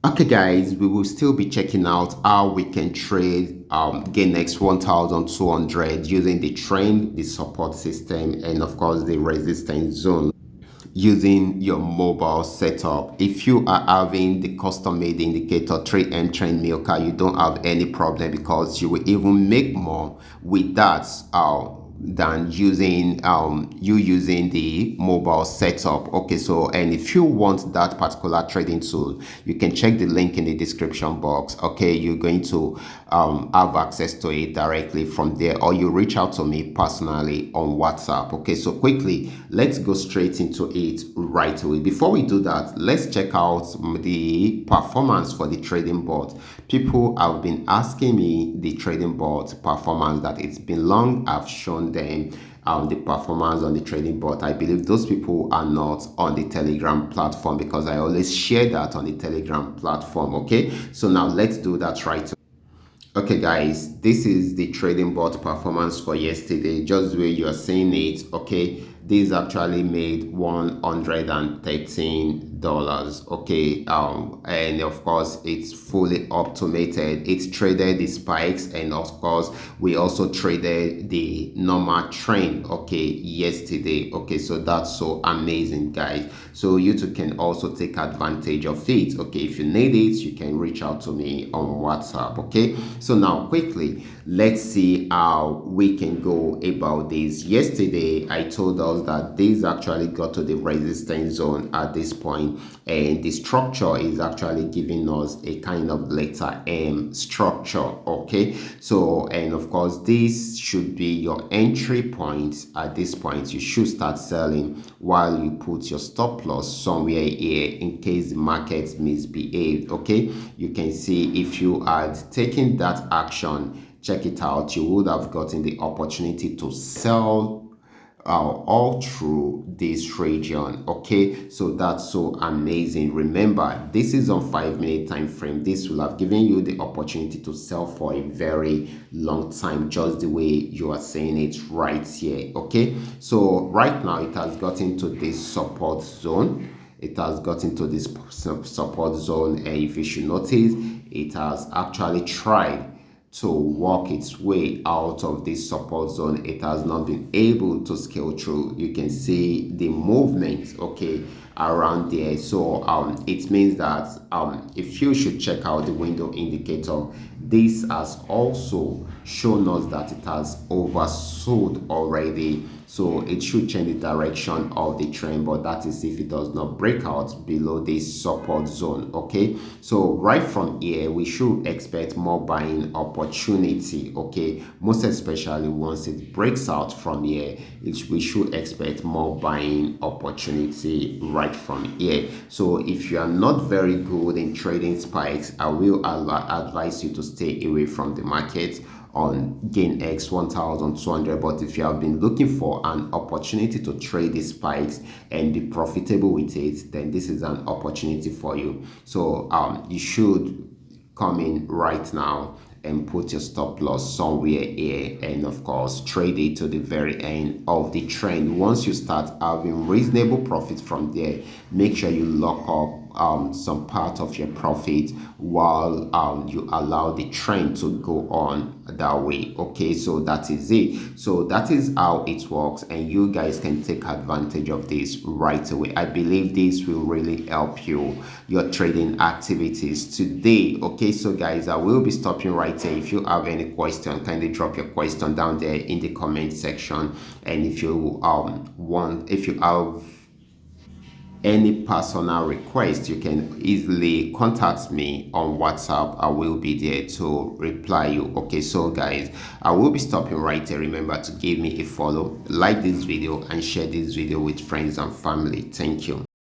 Okay guys, we will still be checking out how we can trade GainX 1200 using the trend, the support system, and of course the resistance zone using your mobile setup. If you are having the custom made indicator 3M trend milker, you don't have any problem because you will even make more with that than using using the mobile setup. Okay, so and if you want that particular trading tool, you can check the link in the description box. Okay, you're going to have access to it directly from there, or you reach out to me personally on WhatsApp. Okay, so quickly let's go straight into it right away. Before we do that, let's check out the performance for the trading board. People have been asking me the trading board performance, that it's been long. I've shown them the performance on the trading board. I believe those people are not on the Telegram platform because I always share that on the Telegram platform. Okay, so now let's do that right away. Okay guys, this is the trading board performance for yesterday, just the way you are seeing it. Okay, this actually made $113. Okay, and of course it's fully automated. It's traded the spikes, and of course we also traded the normal trend, okay, yesterday. Okay, so that's so amazing guys. So you too can also take advantage of it. Okay, if you need it, you can reach out to me on WhatsApp. Okay, so now quickly let's see how we can go about this. Yesterday I told us that this actually got to the resistance zone at this point, and the structure is actually giving us a kind of letter M structure. Okay, so and of course this should be your entry point. At this point you should start selling while you put your stop loss somewhere here in case the market misbehaved. Okay, you can see if you had taken that action, check it out, you would have gotten the opportunity to sell all through this region. Okay, so that's so amazing. Remember, this is on 5 minute time frame. This will have given you the opportunity to sell for a very long time, just the way you are saying it right here. Okay, so right now it has gotten to this support zone. It has gotten to this support zone, and if you should notice, it has actually tried to work its way out of this support zone. It has not been able to scale through. You can see the movement, okay, around there. So it means that if you should check out the window indicator, this has also shown us that it has oversold already, so it should change the direction of the trend, but that is if it does not break out below this support zone. Okay, so right from here we should expect more buying opportunity. Okay, most especially once it breaks out from here, we should expect more buying opportunity right from here. So if you are not very good in trading spikes, I will advise you to stay away from the market on GainX 1200. But if you have been looking for an opportunity to trade the spikes and be profitable with it, then this is an opportunity for you. So you should come in right now and put your stop loss somewhere here, and of course trade it to the very end of the trend. Once you start having reasonable profit from there, make sure you lock up some part of your profit while you allow the trend to go on that way. Okay, so that is it. So that is how it works, and you guys can take advantage of this right away. I believe this will really help your trading activities today. Okay, so guys, I will be stopping right here. If you have any question, kindly drop your question down there in the comment section, and if you if you have any personal request, you can easily contact me on WhatsApp. I will be there to reply you. Okay, so guys, I will be stopping right here. Remember to give me a follow, like this video, and share this video with friends and family. Thank you.